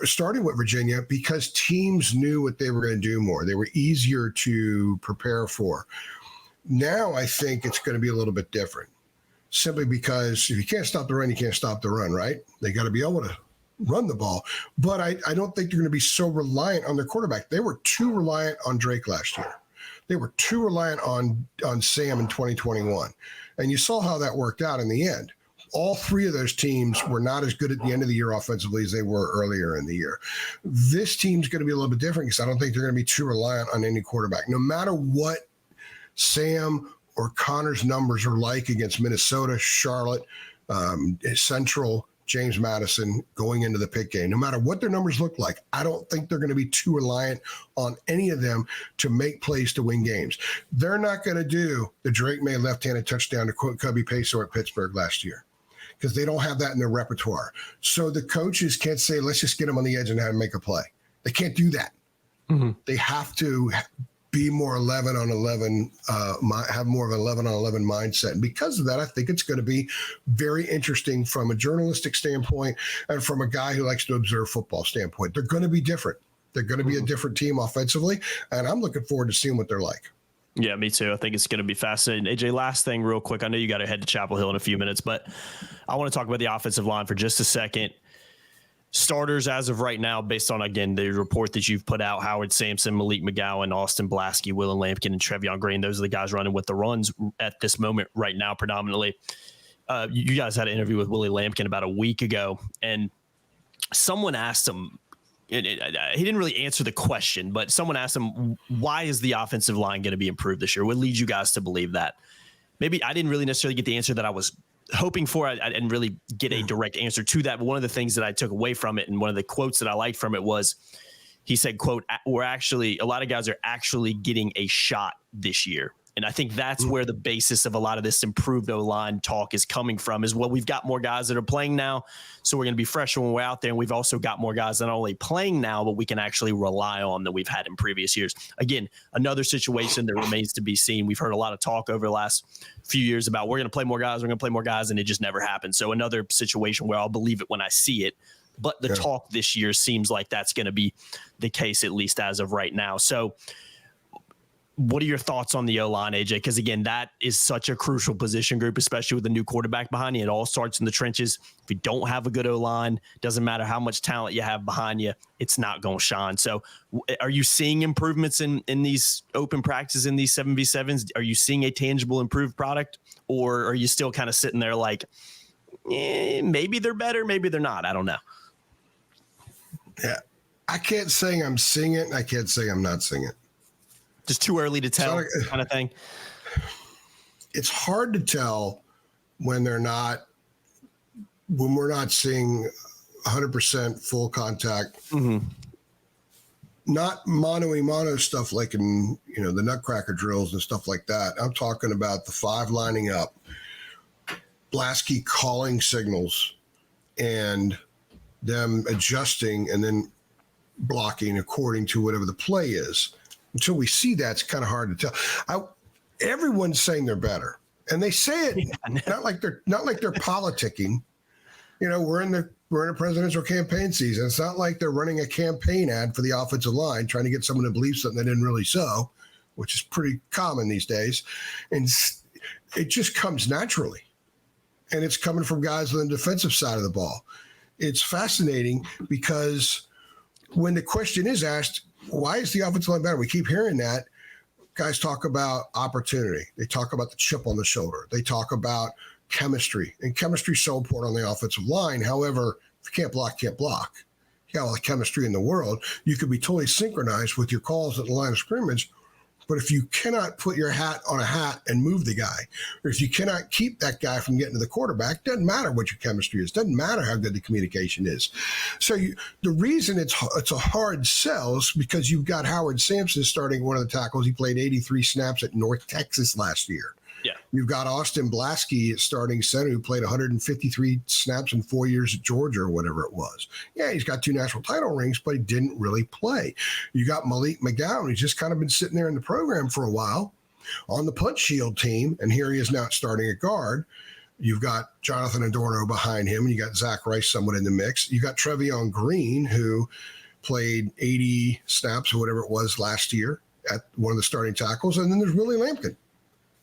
Starting with Virginia, because teams knew what they were going to do more. They were easier to prepare for. Now I think it's going to be a little bit different, simply because if you can't stop the run, you can't stop the run, right? They got to be able to run the ball. But I don't think they're going to be so reliant on their quarterback. They were too reliant on Drake last year. They were too reliant on Sam in 2021. And you saw how that worked out in the end. All 3 of those teams were not as good at the end of the year offensively as they were earlier in the year. This team's going to be a little bit different because I don't think they're going to be too reliant on any quarterback. No matter what Sam or Connor's numbers are like against Minnesota, Charlotte, Central, James Madison going into the Pitt game, no matter what their numbers look like, I don't think they're going to be too reliant on any of them to make plays to win games. They're not going to do the Drake May left-handed touchdown to quote Cubby Paysor at Pittsburgh last year, because they don't have that in their repertoire. So the coaches can't say, let's just get them on the edge and have them make a play. They can't do that. They have to be more 11 on 11, have more of an 11 on 11 mindset. And because of that, I think it's going to be very interesting from a journalistic standpoint and from a guy who likes to observe football standpoint. They're going to be different. They're going to be a different team offensively, and I'm looking forward to seeing what they're like. Yeah, me too. I think it's going to be fascinating. AJ, last thing real quick. I know you got to head to Chapel Hill in a few minutes, but I want to talk about the offensive line for just a second. Starters as of right now, based on, again, the report that you've put out, Howard Sampson, Malik McGowan, Austin Blasky, Willen Lampkin, and Trevion Green. Those are the guys running with the runs at this moment right now predominantly. You guys had an interview with Willie Lampkin about a week ago, and someone asked him, he didn't really answer the question, but someone asked him, why is the offensive line going to be improved this year? What leads you guys to believe that? Maybe I didn't really necessarily get the answer that I was hoping for. I didn't really get a direct answer to that. But one of the things that I took away from it, and one of the quotes that I liked from it was, he said, quote, a lot of guys are actually getting a shot this year. And I think that's where the basis of a lot of this improved O-line talk is coming from, is, well, we've got more guys that are playing now, so we're going to be fresher when we're out there. And we've also got more guys not only playing now, but we can actually rely on that we've had in previous years. Again, another situation that remains to be seen. We've heard a lot of talk over the last few years about we're going to play more guys, and it just never happens. So another situation where I'll believe it when I see it. But the talk this year seems like that's going to be the case, at least as of right now. So what are your thoughts on the O-line, AJ? Because, again, that is such a crucial position group, especially with the new quarterback behind you. It all starts in the trenches. If you don't have a good O-line, doesn't matter how much talent you have behind you, it's not going to shine. So are you seeing improvements in these open practices, in these 7v7s? Are you seeing a tangible improved product? Or are you still kind of sitting there like, maybe they're better, maybe they're not? I don't know. Yeah. I can't say I'm seeing it, and I can't say I'm not seeing it. Just too early to tell, kind of thing. It's hard to tell when we're not seeing 100% full contact, not mano-a-mano stuff like in, the nutcracker drills and stuff like that. I'm talking about the 5 lining up, Blasky calling signals, and them adjusting and then blocking according to whatever the play is. Until we see that, it's kind of hard to tell. Everyone's saying they're better, and they say it not like they're politicking. We're in a presidential campaign season. It's not like they're running a campaign ad for the offensive line, trying to get someone to believe something they didn't really sow, which is pretty common these days. And it just comes naturally, and it's coming from guys on the defensive side of the ball. It's fascinating because when the question is asked, why is the offensive line better? We keep hearing that. Guys talk about opportunity. They talk about the chip on the shoulder. They talk about chemistry. And chemistry is so important on the offensive line. However, if you can't block, can't block. You got all the chemistry in the world. You could be totally synchronized with your calls at the line of scrimmage. But if you cannot put your hat on a hat and move the guy, or if you cannot keep that guy from getting to the quarterback, doesn't matter what your chemistry is, doesn't matter how good the communication is. So the reason it's a hard sell is because you've got Howard Sampson starting one of the tackles. He played 83 snaps at North Texas last year. Yeah. You've got Austin Blasky starting center, who played 153 snaps in 4 years at Georgia or whatever it was. Yeah, he's got 2 national title rings, but he didn't really play. You got Malik McGowan, who's just kind of been sitting there in the program for a while on the punch shield team, and here he is now starting at guard. You've got Jonathan Adorno behind him, and you got Zach Rice somewhat in the mix. You got Trevion Green, who played 80 snaps or whatever it was last year at one of the starting tackles, and then there's Willie Lampkin,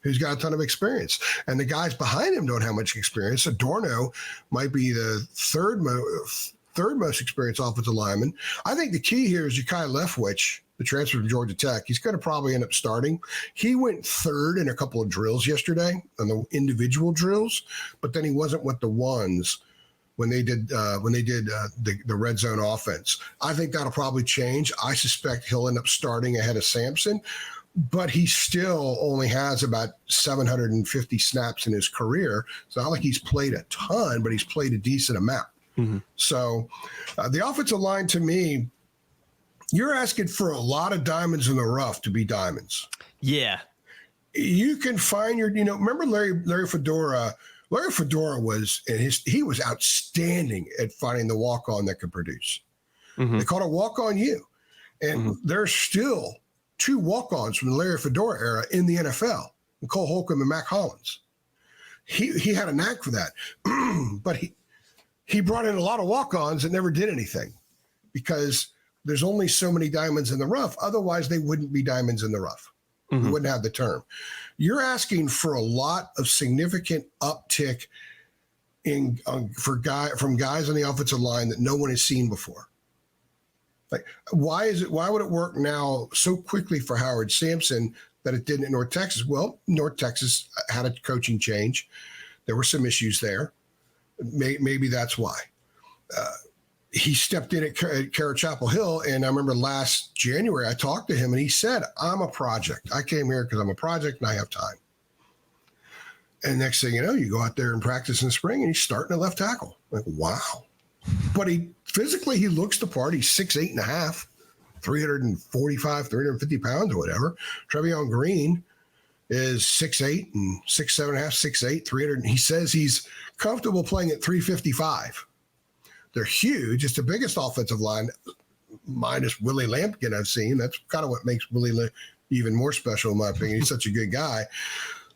who's got a ton of experience. And the guys behind him don't have much experience. Adorno might be the third most experienced offensive lineman. I think the key here is Ja'Kai Leftwich, the transfer from Georgia Tech. He's going to probably end up starting. He went third in a couple of drills yesterday, on the individual drills, but then he wasn't with the ones when they did the red zone offense. I think that'll probably change. I suspect he'll end up starting ahead of Sampson, but he still only has about 750 snaps in his career. It's not like he's played a ton, but he's played a decent amount. So the offensive line, to me, you're asking for a lot of diamonds in the rough to be diamonds. Yeah. You can find remember Larry Fedora? Larry Fedora he was outstanding at finding the walk-on that could produce. They called it walk-on you. And there's still 2 walk-ons from the Larry Fedora era in the NFL, Cole Holcomb and Mac Hollins. He had a knack for that, but he brought in a lot of walk-ons that never did anything because there's only so many diamonds in the rough. Otherwise, they wouldn't be diamonds in the rough. We wouldn't have the term. You're asking for a lot of significant uptick from guys on the offensive line that no one has seen before. Like, why would it work now so quickly for Howard Sampson that it didn't at North Texas? Well, North Texas had a coaching change. There were some issues there. Maybe that's why. He stepped in at Carrot Chapel Hill, and I remember last January I talked to him, and he said, I'm a project. I came here because I'm a project and I have time. And next thing you know, you go out there and practice in spring, and he's starting at left tackle. Like, wow. But he looks the part. He's 6'8.5", 345, 350 pounds or whatever. Trevion Green is 6'8" and 6'7.5", 6'8", 300. He says he's comfortable playing at 355. They're huge. It's the biggest offensive line, minus Willie Lampkin I've seen. That's kind of what makes Willie even more special, in my opinion. He's such a good guy.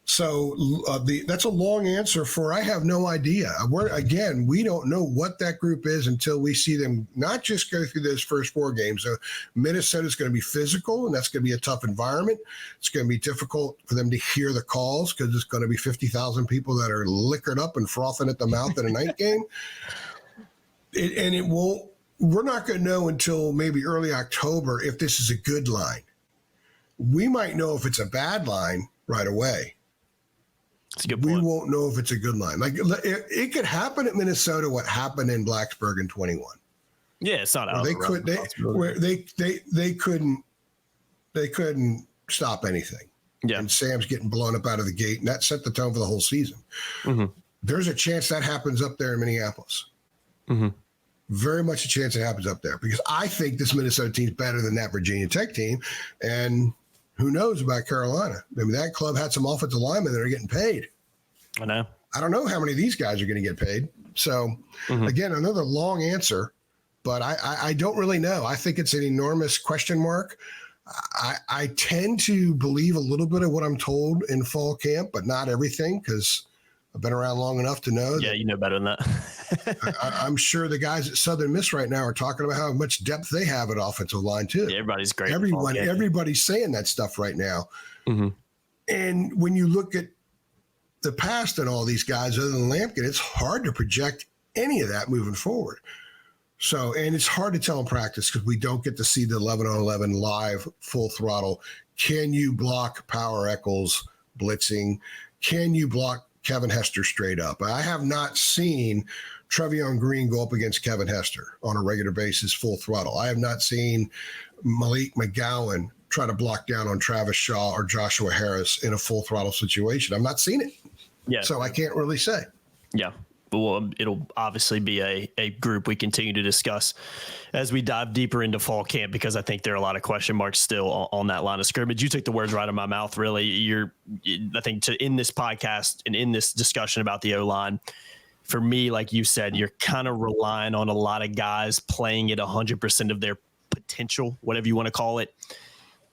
So that's a long answer for I have no idea. We don't know what that group is until we see them not just go through those first 4 games. So Minnesota's going to be physical, and that's going to be a tough environment. It's going to be difficult for them to hear the calls because it's going to be 50,000 people that are liquored up and frothing at the mouth in a night game. We're not going to know until maybe early October if this is a good line. We might know if it's a bad line right away. That's a good point. We won't know if it's a good line. Like it could happen at Minnesota. What happened in Blacksburg in 21? Yeah, it's not out. They couldn't stop anything. Yeah, and Sam's getting blown up out of the gate, and that set the tone for the whole season. Mm-hmm. There's a chance that happens up there in Minneapolis. Mm-hmm. Very much a chance it happens up there because I think this Minnesota team's better than that Virginia Tech team, and who knows about Carolina? I mean, that club had some offensive linemen that are getting paid. I know. I don't know how many of these guys are going to get paid. So, Again, another long answer, but I don't really know. I think it's an enormous question mark. I tend to believe a little bit of what I'm told in fall camp, but not everything because I've been around long enough to know. Yeah, you know better than that. I'm sure the guys at Southern Miss right now are talking about how much depth they have at offensive line too. Yeah, everybody's great. Everybody's saying that stuff right now. Mm-hmm. And when you look at the past and all these guys other than Lampkin, it's hard to project any of that moving forward. So, and it's hard to tell in practice because we don't get to see the 11-on-11 live full throttle. Can you block Power Eccles blitzing? Can you block Kevin Hester straight up? I have not seen Trevion Green go up against Kevin Hester on a regular basis, full throttle. I have not seen Malik McGowan try to block down on Travis Shaw or Joshua Harris in a full throttle situation. I've not seen it. Yeah. So I can't really say. Yeah. Well, it'll obviously be a group we continue to discuss as we dive deeper into fall camp, because I think there are a lot of question marks still on that line of scrimmage. You took the words right out of my mouth, really. I think to end this podcast and in this discussion about the O-line, for me, like you said, you're kind of relying on a lot of guys playing at 100% of their potential, whatever you want to call it.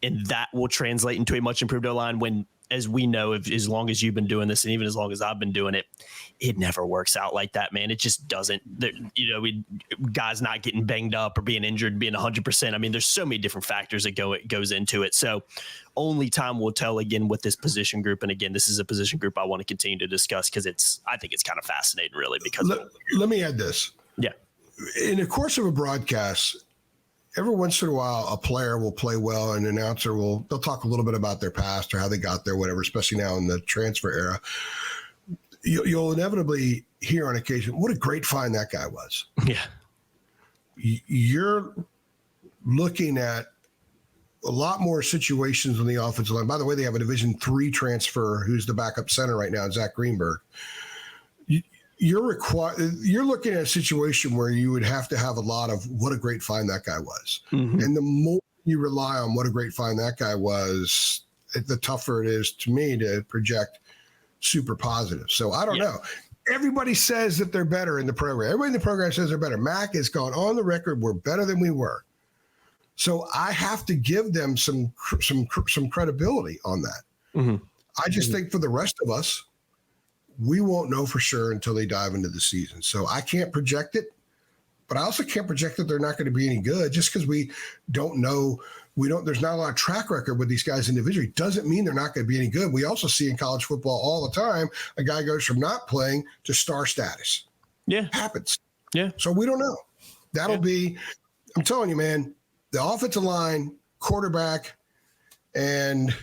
And that will translate into a much improved O-line when, as we know, as long as you've been doing this and even as long as I've been doing it, it never works out like that, man. It just doesn't. Guys not getting banged up or being injured, being 100%. I mean, there's so many different factors that goes into it. So only time will tell again with this position group. And again, this is a position group I want to continue to discuss because I think it's kind of fascinating, really. Because let me add this. Yeah. In the course of a broadcast, every once in a while, a player will play well, and an announcer they'll talk a little bit about their past or how they got there, whatever, especially now in the transfer era. You'll inevitably hear on occasion, what a great find that guy was. Yeah. You're looking at a lot more situations on the offensive line. By the way, they have a Division III transfer who's the backup center right now, Zach Greenberg. You're looking at a situation where you would have to have a lot of what a great find that guy was. Mm-hmm. And the more you rely on what a great find that guy was, the tougher it is to me to project super positive. So I don't know. Everybody says that they're better in the program. Everybody in the program says they're better. Mac has gone on the record. We're better than we were. So I have to give them some credibility on that. Mm-hmm. I just think for the rest of us, we won't know for sure until they dive into the season. So I can't project it, but I also can't project that they're not going to be any good just because we don't know. There's not a lot of track record with these guys individually. Doesn't mean they're not going to be any good. We also see in college football all the time, a guy goes from not playing to star status. Yeah. It happens. Yeah. So we don't know. That'll be, I'm telling you, man, the offensive line, quarterback, and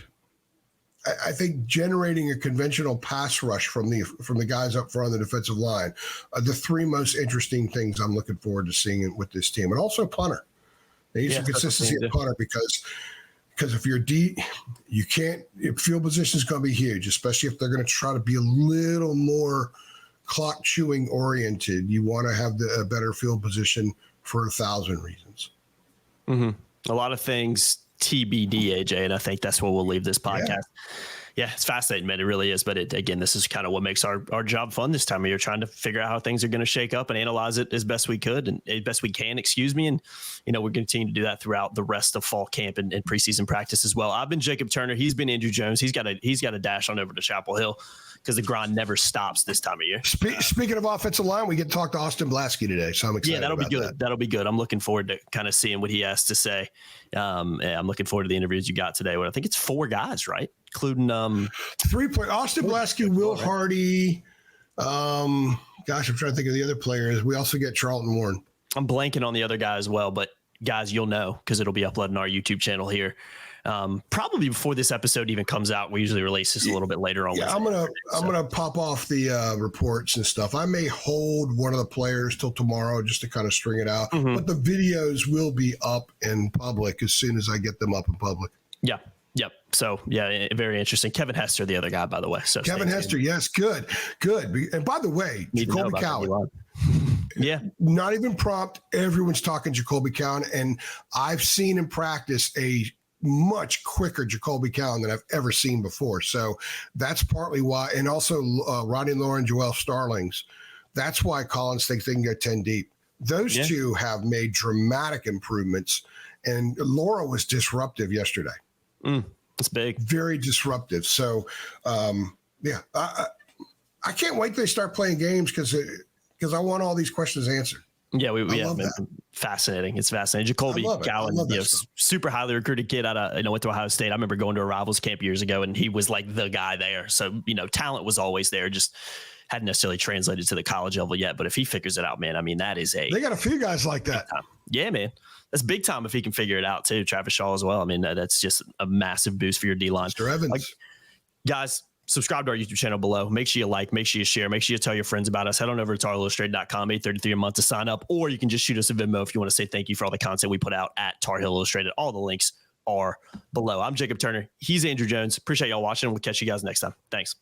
I think generating a conventional pass rush from the guys up front on the defensive line are the three most interesting things I'm looking forward to seeing with this team. And also punter. They need some consistency at punter because if you're deep, you can't – field position is going to be huge, especially if they're going to try to be a little more clock chewing oriented. You want to have a better field position for 1,000 reasons. Mm-hmm. A lot of things TBD, AJ, and I think that's where we'll leave this podcast. Yeah, it's fascinating, man. It really is. But again, this is kind of what makes our job fun this time of year, trying to figure out how things are going to shake up and analyze it as best we could and as best we can, excuse me. And, we're going to continue to do that throughout the rest of fall camp and preseason practice as well. I've been Jacob Turner. He's been Andrew Jones. He's got to dash on over to Chapel Hill because the grind never stops this time of year. Speaking of offensive line, we get to talk to Austin Blasky today, so I'm excited. Yeah, that'll be good. That. That'll be good. I'm looking forward to kind of seeing what he has to say. I'm looking forward to the interviews you got today. I think it's 4 guys, right? Including 3 players: Austin Blasky, Will Hardy. I'm trying to think of the other players. We also get Charlton Warren. I'm blanking on the other guy as well, but guys, you'll know because it'll be uploaded on our YouTube channel here. Probably before this episode even comes out. We usually release this a little bit later on. Yeah, I'm gonna pop off the reports and stuff. I may hold one of the players till tomorrow just to kind of string it out. But the videos will be up in public as soon as I get them up in public. Yeah. Yep. So yeah, very interesting. Kevin Hester, the other guy, by the way. So Kevin Hester, yes, good. And by the way, Jacoby Cowan. Yeah. Not even prompt. Everyone's talking Jacoby Cowan, and I've seen in practice a much quicker Jacoby Cowan than I've ever seen before. So that's partly why. And also Rodney Lauren, Joel Starlings. That's why Collins thinks they can go 10 deep. Those two have made dramatic improvements. And Laura was disruptive yesterday. It's big. Very disruptive. So, I can't wait till they start playing games because I want all these questions answered. Yeah, fascinating. It's fascinating. Jacoby Cowan, super highly recruited kid out of went to Ohio State. I remember going to a Rivals camp years ago, and he was like the guy there. So talent was always there, just hadn't necessarily translated to the college level yet. But if he figures it out, man, I mean that is they got a few guys like that. Yeah, man. That's big time if he can figure it out too. Travis Shaw as well. I mean, that's just a massive boost for your D-line. Mr. Evans. Guys, subscribe to our YouTube channel below. Make sure you like, make sure you share, make sure you tell your friends about us. Head on over to TarHillIllustrated.com, $8.33 a month to sign up, or you can just shoot us a Venmo if you want to say thank you for all the content we put out at Tar Heel Illustrated. All the links are below. I'm Jacob Turner. He's Andrew Jones. Appreciate y'all watching. We'll catch you guys next time. Thanks.